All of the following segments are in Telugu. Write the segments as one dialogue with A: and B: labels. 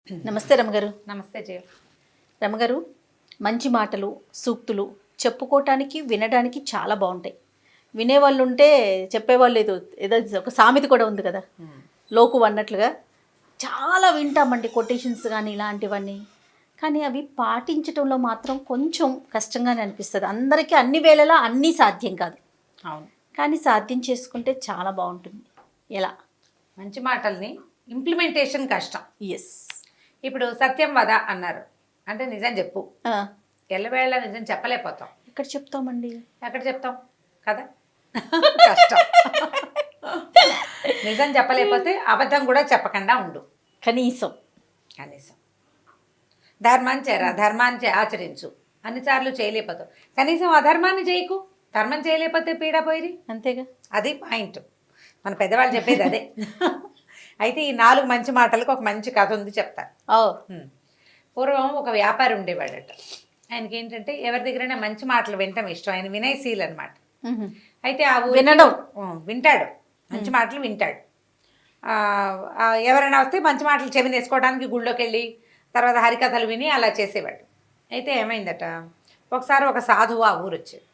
A: నమస్తే రమగారు.
B: నమస్తే జయ.
A: రమగారు, మంచి మాటలు, సూక్తులు చెప్పుకోవటానికి, వినడానికి చాలా బాగుంటాయి. వినేవాళ్ళు ఉంటే చెప్పేవాళ్ళు ఏదో ఏదో ఒక సామెత కూడా ఉంది కదా, లోకు అన్నట్లుగా చాలా వింటామండి కొటేషన్స్ కానీ ఇలాంటివన్నీ. కానీ అవి పాటించడంలో మాత్రం కొంచెం కష్టంగానే అనిపిస్తుంది. అందరికీ అన్ని వేళలా అన్నీ సాధ్యం కాదు.
B: అవును,
A: కానీ సాధ్యం చేసుకుంటే చాలా బాగుంటుంది. ఎలా?
B: మంచి మాటల్ని ఇంప్లిమెంటేషన్ కష్టం.
A: ఎస్.
B: ఇప్పుడు సత్యం వద అన్నారు అంటే నిజం చెప్పు. ఎల్లవేళ నిజం చెప్పలేకపోతాం.
A: ఎక్కడ చెప్తామండి?
B: ఎక్కడ చెప్తాం కదా, కష్టం. నిజం చెప్పలేకపోతే అబద్ధం కూడా చెప్పకుండా ఉండు.
A: కనీసం
B: ధర్మాన్ని ఆచరించు. అన్నిసార్లు చేయలేకపోతావు, కనీసం అధర్మాన్ని చేయకు. ధర్మం చేయలేకపోతే పీడ పోయి.
A: అంతేగా,
B: అది పాయింట్. మన పెద్దవాళ్ళు చెప్పేది అదే. అయితే ఈ 4 మంచి మాటలకు ఒక మంచి కథ ఉంది, చెప్తాను. పూర్వం ఒక వ్యాపారి ఉండేవాడట. ఆయనకి ఏంటంటే ఎవరి దగ్గరైనా మంచి మాటలు వినటం ఇష్టం. ఆయన వినయశీల్ అనమాట. అయితే ఆ
A: వినడం
B: వింటాడు, మంచి మాటలు వింటాడు. ఎవరైనా వస్తే మంచి మాటలు చెవిని వేసుకోవడానికి గుళ్ళోకి వెళ్ళి తర్వాత హరికథలు విని అలా చేసేవాడు. అయితే ఏమైందట, ఒకసారి ఒక సాధువు ఆ ఊరు వచ్చాడు.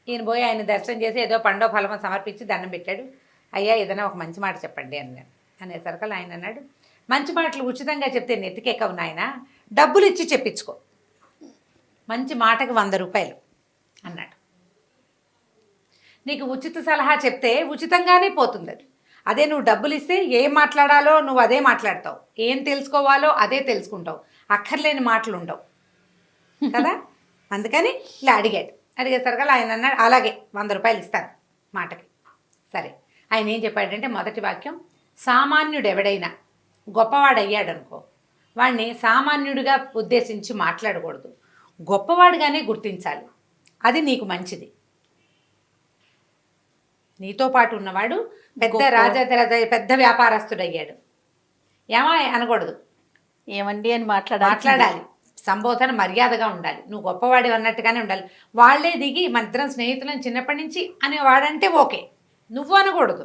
B: ఈయన పోయి ఆయన దర్శనం చేసి ఏదో పండో ఫలమో సమర్పించి దండం పెట్టాడు. అయ్యా ఏదైనా ఒక మంచి మాట చెప్పండి అన్నాడు. అనేసరికి ఆయన అన్నాడు, మంచి మాటలు ఉచితంగా చెప్తే నెత్తికెక్కవు నాయన, డబ్బులు ఇచ్చి చెప్పించుకో. మంచి మాటకి 100 రూపాయలు అన్నాడు. నీకు ఉచిత సలహా చెప్తే ఉచితంగానే పోతుంది అది. అదే నువ్వు డబ్బులు ఇస్తే ఏం మాట్లాడాలో నువ్వు అదే మాట్లాడతావు, ఏం తెలుసుకోవాలో అదే తెలుసుకుంటావు, అక్కర్లేని మాటలు ఉండవు కదా. అందుకని ఇలా అడిగేసరికి ఆయన అన్నాడు, అలాగే 100 రూపాయలు ఇస్తాను మాటకి. సరే, ఆయన ఏం చెప్పాడంటే మొదటి వాక్యం, సామాన్యుడు ఎవడైనా గొప్పవాడయ్యాడనుకో వాడిని సామాన్యుడిగా ఉద్దేశించి మాట్లాడకూడదు, గొప్పవాడిగానే గుర్తించాలి. అది నీకు మంచిది. నీతో పాటు ఉన్నవాడు పెద్ద వ్యాపారస్తుడయ్యాడు, ఏమా అనకూడదు,
A: ఏమండి అని
B: మాట్లాడాలి. సంబోధన మర్యాదగా ఉండాలి. నువ్వు గొప్పవాడి అన్నట్టుగానే ఉండాలి. వాళ్ళే దిగి మన ఇద్దరం స్నేహితులను చిన్నప్పటి నుంచి అనేవాడంటే ఓకే, నువ్వు అనకూడదు.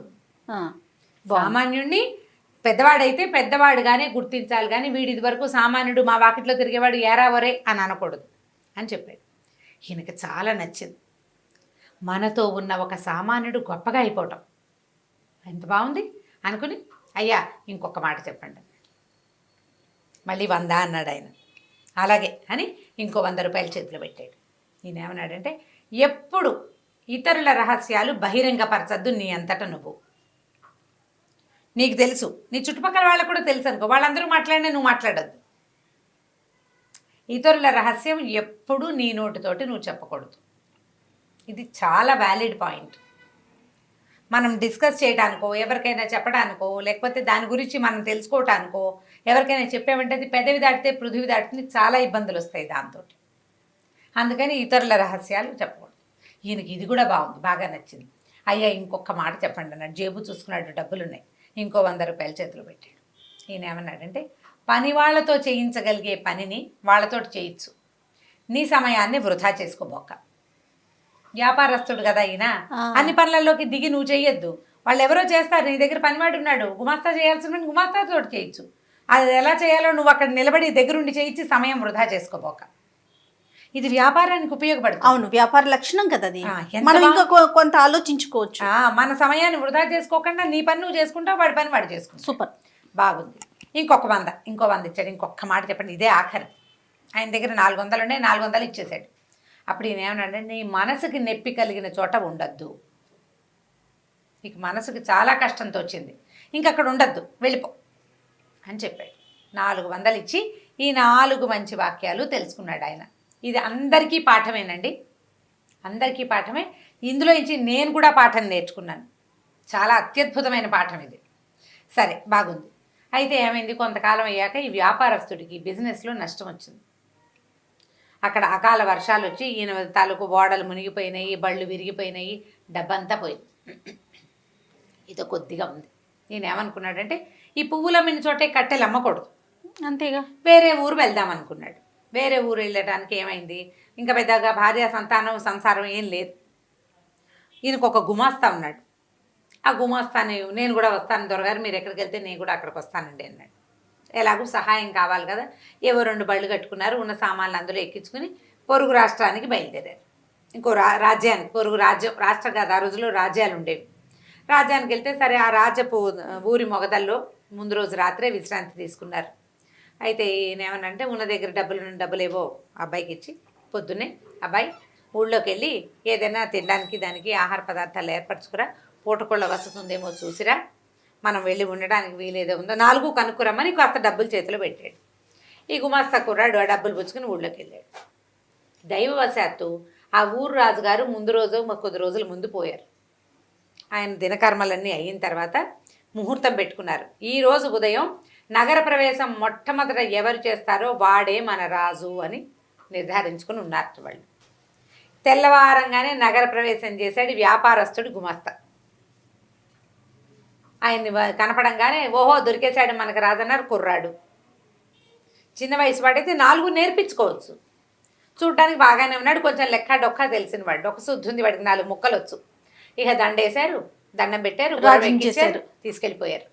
B: సామాన్యుడిని పెద్దవాడైతే పెద్దవాడుగానే గుర్తించాలి, కానీ వీడి ఇది వరకు సామాన్యుడు, మా వాకిట్లో తిరిగేవాడు ఏరావరే అని అనకూడదు అని చెప్పాడు. ఈయనకి చాలా నచ్చింది. మనతో ఉన్న ఒక సామాన్యుడు గొప్పగా అయిపోవటం ఎంత బాగుంది అనుకుని, అయ్యా ఇంకొక మాట చెప్పండి. మళ్ళీ 100 అన్నాడు ఆయన. అలాగే అని ఇంకో 100 రూపాయలు చేతిలో పెట్టాడు. ఈయన ఏమన్నాడంటే, ఎప్పుడు ఇతరుల రహస్యాలు బహిరంగపరచద్దు నీ అంతటా నువ్వు. నీకు తెలుసు, నీ చుట్టుపక్కల వాళ్ళకు కూడా తెలుసు అనుకో, వాళ్ళందరూ మాట్లాడినా నువ్వు మాట్లాడద్దు. ఇతరుల రహస్యం ఎప్పుడు నీ నోటితోటి నువ్వు చెప్పకూడదు. ఇది చాలా వ్యాలిడ్ పాయింట్. మనం డిస్కస్ చేయడానికో, ఎవరికైనా చెప్పడానికో, లేకపోతే దాని గురించి మనం తెలుసుకోవటానికో ఎవరికైనా చెప్పామంటే అది పెదవి దాటితే పృథివీ దాటితే చాలా ఇబ్బందులు వస్తాయి దాంతో. అందుకని ఇతరుల రహస్యాలు చెప్పకూడదు. ఈయనకి ఇది కూడా బాగుంది, బాగా నచ్చింది. అయ్యా ఇంకొక మాట చెప్పండి అన్నాడు. జేబు చూసుకున్నాడు, డబ్బులు ఉన్నాయి. ఇంకో 100 రూపాయలు చేతిలో పెట్టాడు. ఈయన ఏమన్నాడంటే, పని వాళ్ళతో చేయించగలిగే పనిని వాళ్ళతో చేయొచ్చు, నీ సమయాన్ని వృధా చేసుకోబోక. వ్యాపారస్తుడు కదా ఈయన, అన్ని పనులలోకి దిగి నువ్వు చేయొద్దు. వాళ్ళు ఎవరో చేస్తారు, నీ దగ్గర పనివాడు ఉన్నాడు, గుమాస్తా చేయాల్సిన గుమాస్తాతో చేయొచ్చు. అది ఎలా చేయాలో నువ్వు అక్కడ నిలబడి దగ్గరుండి చేయించి సమయం వృధా చేసుకోబోక. ఇది వ్యాపారానికి ఉపయోగపడుతుంది.
A: అవును, వ్యాపార లక్షణం కదా అది. మనం ఇంకా కొంత ఆలోచించుకోవచ్చు.
B: మన సమయాన్ని వృధా చేసుకోకుండా నీ పని నువ్వు చేసుకుంటావు, వాడి పని వాడు చేసుకుంటావు.
A: సూపర్,
B: బాగుంది. ఇంకో 100 ఇచ్చాడు. ఇంకొక మాట చెప్పండి, ఇదే ఆఖరి. ఆయన దగ్గర 400 ఉండే, 400 ఇచ్చేసాడు. అప్పుడు ఈయన ఏమన్నాడంటే, నీ మనసుకి నొప్పి కలిగిన చోట ఉండద్దు. నీకు మనసుకి చాలా కష్టంతో వచ్చింది, ఇంకక్కడ ఉండద్దు, వెళ్ళిపో అని చెప్పాడు. 400 ఇచ్చి ఈ 4 మంచి వాక్యాలు తెలుసుకున్నాడు ఆయన. ఇది అందరికీ పాఠమేనండి, అందరికీ పాఠమే. ఇందులో నుంచి నేను కూడా పాఠం నేర్చుకున్నాను. చాలా అత్యద్భుతమైన పాఠం ఇది. సరే, బాగుంది. అయితే ఏమైంది, కొంతకాలం అయ్యాక ఈ వ్యాపారస్తుడికి బిజినెస్లో నష్టం వచ్చింది. అక్కడ అకాల వర్షాలు వచ్చి ఈయన తాలూకు ఓడలు మునిగిపోయినాయి, బళ్ళు విరిగిపోయినాయి, డబ్బంతా పోయింది. ఇదో కొద్దిగా ఉంది. ఈయన ఏమనుకున్నాడంటే, ఈ పువ్వులు అమ్మిన చోటే కట్టెలు అమ్మకూడదు,
A: అంతేగా,
B: వేరే ఊరు వెళ్దాం అనుకున్నాడు. వేరే ఊరు వెళ్ళడానికి ఏమైంది, ఇంకా పెద్దగా భార్య సంతానం సంసారం ఏం లేదు. ఈయనకు ఒక గుమాస్తా ఉన్నాడు. ఆ గుమాస్తాని, నేను కూడా వస్తాను దొరగారు, మీరు ఎక్కడికి వెళ్తే నేను కూడా అక్కడికి వస్తానండి అన్నాడు. ఎలాగూ సహాయం కావాలి కదా, ఏవో 2 బళ్ళు కట్టుకున్నారు, ఉన్న సామాన్లు అందులో ఎక్కించుకుని పొరుగు రాష్ట్రానికి బయలుదేరారు. ఇంకో రాజ్యానికి, పొరుగు రాజ్యం, రాష్ట్రం కాదు, ఆ రోజుల్లో రాజ్యాలు ఉండేవి. రాజ్యానికి వెళ్తే సరే ఆ రాజ్యపు ఊరి మొగదల్లో ముందు రోజు రాత్రే విశ్రాంతి తీసుకున్నారు. అయితే ఈయన ఏమనంటే ఉన్న దగ్గర డబ్బులేవో అబ్బాయికి ఇచ్చి పొద్దున్నే అబ్బాయి ఊళ్ళోకి వెళ్ళి ఏదైనా తినడానికి దానికి ఆహార పదార్థాలు ఏర్పరచుకురా, పూటకోళ్ళ వసతి ఉందేమో చూసిరా, మనం వెళ్ళి ఉండడానికి వీలేదో ఉందో 4 కనుక్కురమ్మని కాస్త డబ్బులు చేతిలో పెట్టాడు. ఈ గుమాస్తా కుర్రాడు ఆ డబ్బులు పుచ్చుకుని ఊళ్ళోకి వెళ్ళాడు. దైవవశాత్తు ఆ ఊరు రాజుగారు ముందు రోజు కొద్ది రోజుల ముందు పోయారు. ఆయన దినకర్మలన్నీ అయిన తర్వాత ముహూర్తం పెట్టుకున్నారు. ఈరోజు ఉదయం నగర ప్రవేశం మొట్టమొదట ఎవరు చేస్తారో వాడే మన రాజు అని నిర్ధారించుకుని ఉన్నారు వాళ్ళు. తెల్లవారంగానే నగర ప్రవేశం చేశాడు వ్యాపారస్తుడు గుమస్తా. ఆయన్ని కనపడంగానే ఓహో దొరికేశాడు మనకు రాజన్నారు కుర్రాడు. చిన్న వయసు వాడైతే 4 నేర్పించుకోవచ్చు, చూడటానికి బాగానే ఉన్నాడు, కొంచెం లెక్క డొక్క తెలిసిన వాడు, ఒక శుద్ధి ఉంది వాడికి, 4 ముక్కలు వచ్చు. ఇక దండేశారు, దండం పెట్టారు, చేశారు, తీసుకెళ్ళిపోయారు.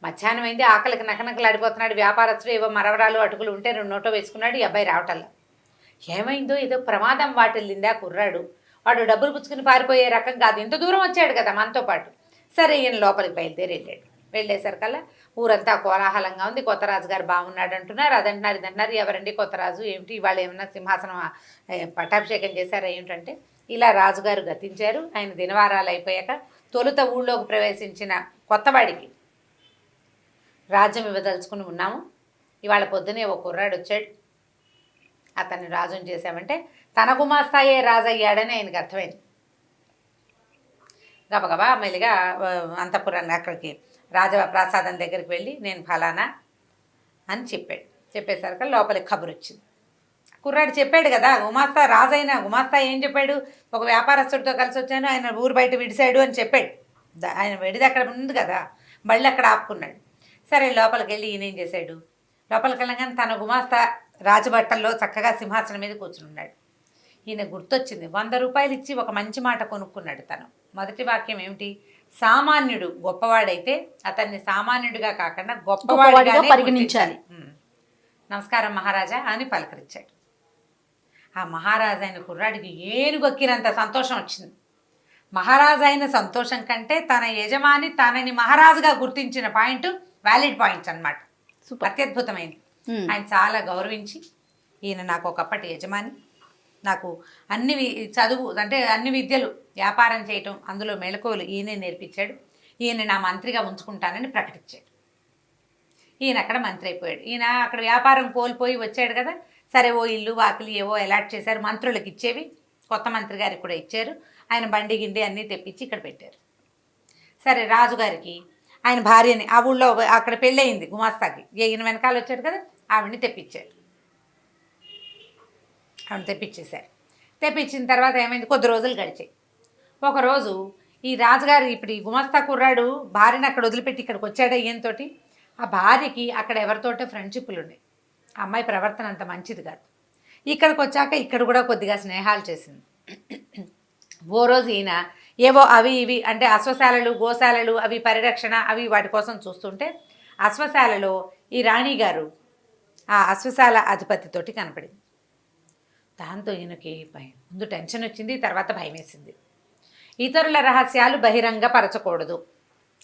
B: మధ్యాహ్నం అయింది, ఆకలికి నకనకలాడిపోతున్నాడు వ్యాపారస్తుడు. ఏవో మరవరాలు అటుకులు ఉంటే 2 నోటో వేసుకున్నాడు. ఈ అబ్బాయి రావటల్లా. ఏమైందో ఏదో ప్రమాదం వాటిల్లిందా కుర్రాడు, వాడు డబ్బులు పుచ్చుకుని పారిపోయే రకం కాదు, ఇంత దూరం వచ్చాడు కదా మనతో పాటు. సరే ఈయన లోపలికి బయలుదేరి వెళ్ళాడు. వెళ్ళేసరికల్లా ఊరంతా కోలాహలంగా ఉంది. కొత్త రాజుగారు బాగున్నాడు అంటున్నారు, అదంటున్నారు ఇదంటున్నారు. ఎవరండి కొత్త రాజు, ఏమిటి ఇవాళ ఏమన్నా సింహాసనం పట్టాభిషేకం చేశారా ఏమిటంటే, ఇలా రాజుగారు గతించారు. ఆయన దినవారాలు అయిపోయాక తొలుత ఊళ్ళోకి ప్రవేశించిన కొత్తవాడికి రాజ్యం ఇవ్వదలుచుకుని ఉన్నాము. ఇవాళ పొద్దునే ఒక కుర్రాడు వచ్చాడు, అతన్ని రాజుని చేశామంటే తన గుమాస్తాయే రాజయ్యాడని ఆయనకు అర్థమైంది. గబగబా మెల్లిగా అంతఃపురాన్ని అక్కడికి రాజప్రాసాదం దగ్గరికి వెళ్ళి నేను ఫలానా అని చెప్పాడు. చెప్పేసరికి లోపలికి కబురు వచ్చింది. కుర్రాడు చెప్పాడు కదా, గుమాస్తా రాజైన గుమాస్తా ఏం చెప్పాడు, ఒక వ్యాపారస్తుడితో కలిసి వచ్చాను, ఆయన ఊరు బయట విడిశాడు అని చెప్పాడు. ఆయన విడిది అక్కడ ఉంది కదా, మళ్ళీ అక్కడ ఆపుకున్నాడు. సరే లోపలికి వెళ్ళి ఈయన ఏం చేశాడు, లోపలికి వెళ్ళగానే తన గుమాస్తా రాజబట్టల్లో చక్కగా సింహాసనం మీద కూర్చుని ఉన్నాడు. ఈయన గుర్తొచ్చింది, 100 రూపాయలు ఇచ్చి ఒక మంచి మాట కొనుక్కున్నాడు తను. మొదటి వాక్యం ఏమిటి, సామాన్యుడు గొప్పవాడైతే అతన్ని సామాన్యుడిగా కాకుండా గొప్పవాడిగా పరిగణించాలి. నమస్కారం మహారాజా అని పలకరించాడు. ఆ మహారాజా అయిన కుర్రాడికి ఏనుగొక్కినంత సంతోషం వచ్చింది. మహారాజా అయిన సంతోషం కంటే తన యజమాని తనని మహారాజుగా గుర్తించిన పాయింట్ వ్యాలిడ్ పాయింట్స్ అనమాట. అత్యద్భుతమైంది. ఆయన చాలా గౌరవించి, ఈయన నాకు ఒకప్పటి యజమాని, నాకు అన్ని చదువు అంటే అన్ని విద్యలు, వ్యాపారం చేయటం, అందులో మెళకువలు ఈయనే నేర్పించాడు, ఈయన నా మంత్రిగా ఉంచుకుంటానని ప్రకటించాడు. ఈయన అక్కడ మంత్రి అయిపోయాడు. ఈయన అక్కడ వ్యాపారం కోల్పోయి వచ్చాడు కదా, సరే ఓ ఇల్లు వాకిలి ఏవో అలాట్ చేశారు, మంత్రులకు ఇచ్చేవి కొత్త మంత్రి గారికి కూడా ఇచ్చారు. ఆయన బండి గిండి అన్నీ తెప్పించి ఇక్కడ పెట్టారు. సరే రాజుగారికి ఆయన భార్యని, ఆ ఊళ్ళో అక్కడ పెళ్ళయింది గుమాస్తాకి, ఈయన వెనకాల వచ్చాడు కదా, ఆవిడని తెప్పించారు. ఆవిడ తెప్పించేశారు. తెప్పించిన తర్వాత ఏమైంది, కొద్ది రోజులు గడిచాయి. ఒకరోజు ఈ రాజుగారు ఇప్పుడు ఈ గుమాస్తా కుర్రాడు భార్యని అక్కడ వదిలిపెట్టి ఇక్కడికి వచ్చాడు ఈయనతోటి. ఆ భార్యకి అక్కడ ఎవరితోటో ఫ్రెండ్షిప్లు ఉన్నాయి, ఆ అమ్మాయి ప్రవర్తన అంత మంచిది కాదు. ఇక్కడికి వచ్చాక ఇక్కడ కూడా కొద్దిగా స్నేహాలు చేసింది. ఓ రోజు ఈయన ఏవో అవి ఇవి అంటే అశ్వశాలలు గోశాలలు అవి పరిరక్షణ అవి వాటి కోసం చూస్తుంటే అశ్వశాలలో ఈ రాణిగారు ఆ అశ్వశాల అధిపతితోటి కనపడింది. దాంతో ఈయనకి ముందు టెన్షన్ వచ్చింది, తర్వాత భయం వేసింది. ఇతరుల రహస్యాలు బహిరంగపరచకూడదు,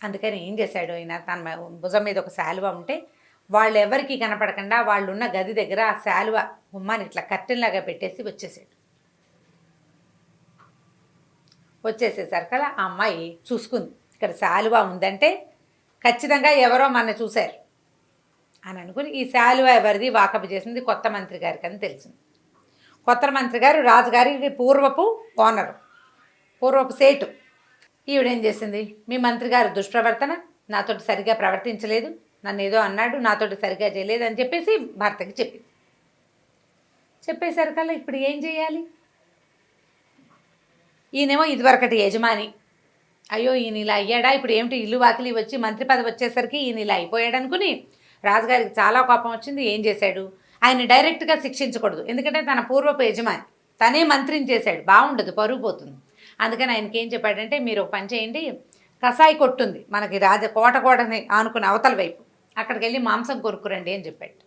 B: అందుకని ఏం చేశాడు ఆయన, తన భుజం మీద ఒక శాలువ ఉంటే వాళ్ళు ఎవరికి కనపడకుండా వాళ్ళు ఉన్న గది దగ్గర ఆ శాలువ గుమ్మాన్ని ఇట్లా కర్టెన్లాగా పెట్టేసి వచ్చేసాడు. వచ్చేసేసరికల్లా ఆ అమ్మాయి చూసుకుంది, ఇక్కడ శాలువ ఉందంటే ఖచ్చితంగా ఎవరో మన చూశారు అని అనుకుని ఈ శాలువ ఎవరిది వాకపు చేసింది కొత్త మంత్రి గారికి అని తెలిసింది. కొత్త మంత్రి గారు రాజుగారికి పూర్వపు ఓనరు, పూర్వపు సేటు. ఈవిడేం చేసింది, మీ మంత్రి గారు దుష్ప్రవర్తన, నాతోటి సరిగ్గా ప్రవర్తించలేదు, నన్ను ఏదో అన్నాడు, నాతోటి సరిగ్గా చేయలేదు అని చెప్పేసి భర్తకి చెప్పింది. చెప్పేసరికల్లా ఇప్పుడు ఏం చేయాలి, ఈయనేమో ఇదివరకటి యజమాని, అయ్యో ఈయన ఇలా అయ్యాడా, ఇప్పుడు ఏమిటి ఇల్లు వాకిలి వచ్చి మంత్రి పదవి వచ్చేసరికి ఈయన ఇలా అయిపోయాడు అనుకుని రాజుగారికి చాలా కోపం వచ్చింది. ఏం చేశాడు, ఆయన డైరెక్ట్గా శిక్షించకూడదు, ఎందుకంటే తన పూర్వపు యజమాని, తనే మంత్రిని చేశాడు, బాగుండదు, పరుగు పోతుంది. అందుకని ఆయనకి ఏం చెప్పాడంటే, మీరు ఒక పని చేయండి, కసాయి కొట్టుంది మనకి కోటని ఆనుకుని అవతల వైపు అక్కడికి వెళ్ళి మాంసం కొనుక్కురండి అని చెప్పాడు.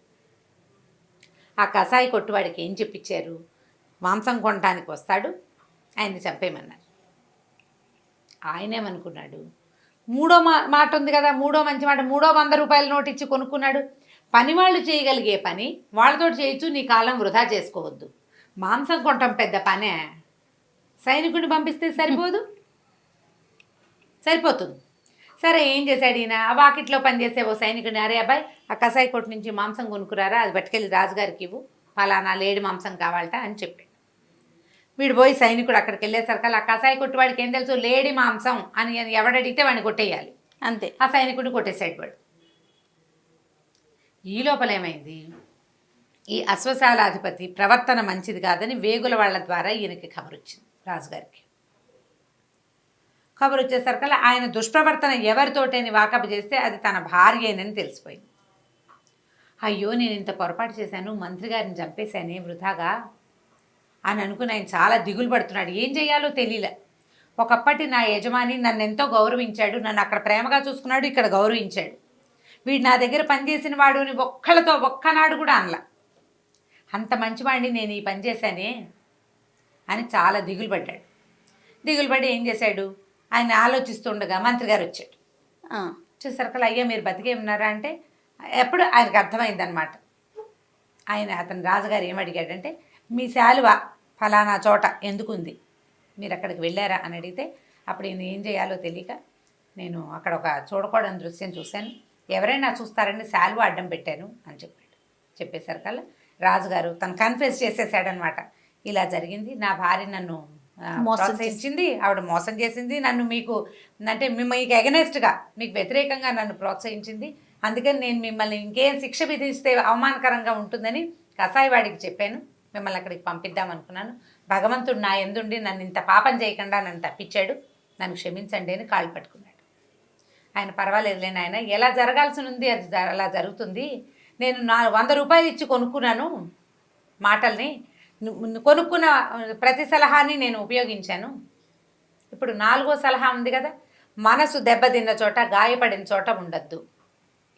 B: ఆ కషాయి కొట్టువాడికి ఏం చెప్పించారు? మాంసం కొనడానికి వస్తాడు, ఆయన్ని చంపేయమన్నారు. ఆయనేమనుకున్నాడు, మూడో మాట ఉంది కదా, మూడో మంచి మాట, 300 రూపాయల నోటు ఇచ్చి కొనుక్కున్నాడు. పని వాళ్ళు చేయగలిగే పని వాళ్ళతో చేయొచ్చు, నీ కాలం వృధా చేసుకోవద్దు. మాంసం కొనటం పెద్ద పనే, సైనికుడిని పంపిస్తే సరిపోతుంది. సరే ఏం చేశాడు ఈయన, ఆ వాకిట్లో పనిచేసే ఓ సైనికుడిని, అరే అబ్బాయి ఆ కసాయి కొట్టు నుంచి మాంసం కొనుక్కురారా, అది పట్టుకెళ్ళి రాజుగారికి ఇవ్వు, ఫలానా లేడి మాంసం కావాలట అని చెప్పాడు. వీడు పోయి సైనికుడు అక్కడికి వెళ్ళేసరికి ఆ కసాయి కొట్టువాడికి ఏం తెలుసు, లేడి మాంసం అని ఎవడడిగితే వాడిని కొట్టేయాలి
A: అంతే.
B: ఆ సైనికుడిని కొట్టేసాడు వాడు. ఈ లోపల ఏమైంది, ఈ అశ్వశాలాధిపతి ప్రవర్తన మంచిది కాదని వేగుల వాళ్ళ ద్వారా ఈయనకి ఖబరు వచ్చింది రాజుగారికి. ఖబరు వచ్చేసరికల్లా ఆయన దుష్ప్రవర్తన ఎవరితోటని వాకపు చేస్తే అది తన భార్యేనని తెలిసిపోయింది. అయ్యో నేను ఇంత పొరపాటు చేశాను, మంత్రి గారిని చంపేశానే వృధాగా అని అనుకుని ఆయన చాలా దిగులు పడుతున్నాడు. ఏం చేయాలో తెలియలే. ఒకప్పటి నా యజమాని నన్ను ఎంతో గౌరవించాడు, నన్ను అక్కడ ప్రేమగా చూసుకున్నాడు, ఇక్కడ గౌరవించాడు. వీడు నా దగ్గర పనిచేసిన వాడుని ఒక్కనాడు కూడా అనలా. అంత మంచివాడిని నేను ఈ పని చేశానే అని చాలా దిగులు పడ్డాడు. దిగులు పడి ఏం చేశాడు, ఆయన ఆలోచిస్తుండగా మంత్రి గారు వచ్చాడు. వచ్చేసరికి అయ్యా మీరు బతికే ఉన్నారా అంటే ఎప్పుడు ఆయనకు అర్థమైందనమాట. అతను రాజుగారు ఏమడిగాడంటే, మీ శాలువ ఫలానా చోట ఎందుకుంది, మీరు అక్కడికి వెళ్ళారా అని అడిగితే అప్పుడు నేను ఏం చేయాలో తెలియక నేను అక్కడ ఒక చూడకూడని దృశ్యం చూశాను, ఎవరైనా చూస్తారని శాలువ అడ్డం పెట్టాను అని చెప్పాడు. చెప్పేసరికల్లా రాజుగారు తను కన్ఫెస్ చేసేసాడనమాట. ఇలా జరిగింది, నా భార్య నన్ను ప్రోత్సహించింది, ఆవిడ మోసం చేసింది, నన్ను మీకు ఎగనెస్ట్గా మీకు వ్యతిరేకంగా నన్ను ప్రోత్సహించింది, అందుకని నేను మిమ్మల్ని ఇంకేం శిక్ష విధిస్తే అవమానకరంగా ఉంటుందని కసాయివాడికి చెప్పాను, మిమ్మల్ని అక్కడికి పంపిద్దాం అనుకున్నాను. భగవంతుడు నా ఎందుండి నన్ను ఇంత పాపం చేయకుండా నన్ను తప్పించాడు, నన్ను క్షమించండి అని కాళ్ళు పట్టుకున్నాడు. ఆయన పర్వాలేదులేని ఆయన, ఎలా జరగాల్సి ఉంది అది అలా జరుగుతుంది, నేను 100 రూపాయలు ఇచ్చి కొనుక్కున్నాను మాటల్ని, కొనుక్కున్న ప్రతి సలహాని నేను ఉపయోగించాను. ఇప్పుడు 4వ సలహా ఉంది కదా, మనసు దెబ్బతిన్న చోట గాయపడిన చోట ఉండద్దు.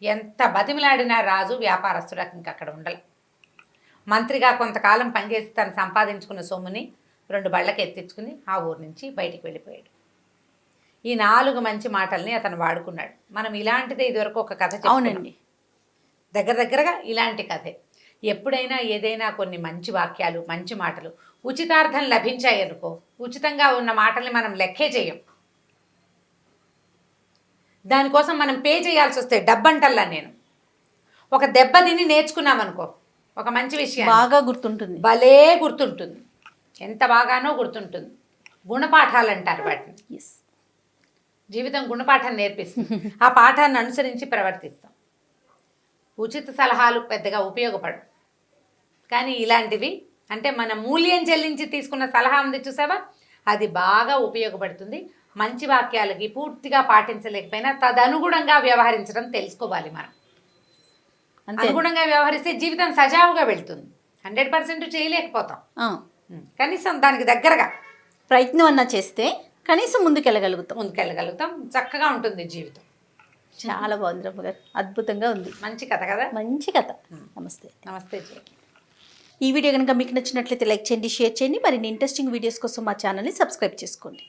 B: ఎంత బతిమిలాడినా రాజు వ్యాపారస్తులకు ఇంక అక్కడ ఉండాలి. మంత్రిగా కొంతకాలం పనిచేసి తను సంపాదించుకున్న సొమ్ముని 2 బళ్ళకి ఎత్తించుకుని ఆ ఊరు నుంచి బయటికి వెళ్ళిపోయాడు. ఈ 4 మంచి మాటల్ని అతను వాడుకున్నాడు. మనం ఇలాంటిదే ఇదివరకు ఒక కథ చెప్పుకున్నాం, దగ్గరగా ఇలాంటి కథే. ఎప్పుడైనా ఏదైనా కొన్ని మంచి వాక్యాలు మంచి మాటలు ఉచితార్థం లభించాయి అనుకో, ఉచితంగా ఉన్న మాటల్ని మనం లెక్కే చేయం, దానికోసం మనం పే చేయాల్సి వస్తే డబ్బంటల్లా. నేను ఒక దెబ్బ తిని నేర్చుకున్నామనుకో, ఒక మంచి విషయం
A: బాగా గుర్తుంటుంది,
B: భలే గుర్తుంటుంది, ఎంత బాగానో గుర్తుంటుంది. గుణపాఠాలు అంటారు వాటిని. జీవితం గుణపాఠాన్ని నేర్పిస్తుంది, ఆ పాఠాన్ని అనుసరించి ప్రవర్తిస్తాం. ఉచిత సలహాలు పెద్దగా ఉపయోగపడవు, కానీ ఇలాంటివి అంటే మన మూల్యం చెల్లించి తీసుకున్న సలహా ఉంది చూసావా, అది బాగా ఉపయోగపడుతుంది. మంచి వాక్యాలకి పూర్తిగా పాటించలేకపోయినా తదనుగుణంగా వ్యవహరించడం తెలుసుకోవాలి. మనం అనుగుణంగా వ్యవహరిస్తే జీవితం సజావుగా వెళ్తుంది. 100% చేయలేకపోతాం, కనీసం దానికి దగ్గరగా
A: ప్రయత్నం అన్నా చేస్తే కనీసం ముందుకెళ్ళగలుగుతాం,
B: చక్కగా ఉంటుంది జీవితం.
A: చాలా బాగుంది రమ్మగారు, అద్భుతంగా ఉంది.
B: మంచి కథ కదా,
A: మంచి కథ.
B: నమస్తే.
A: ఈ వీడియో కనుక మీకు నచ్చినట్లయితే లైక్ చేయండి, షేర్ చేయండి. మరిన్ని ఇంట్రెస్టింగ్ వీడియోస్ కోసం మా ఛానల్ని సబ్స్క్రైబ్ చేసుకోండి.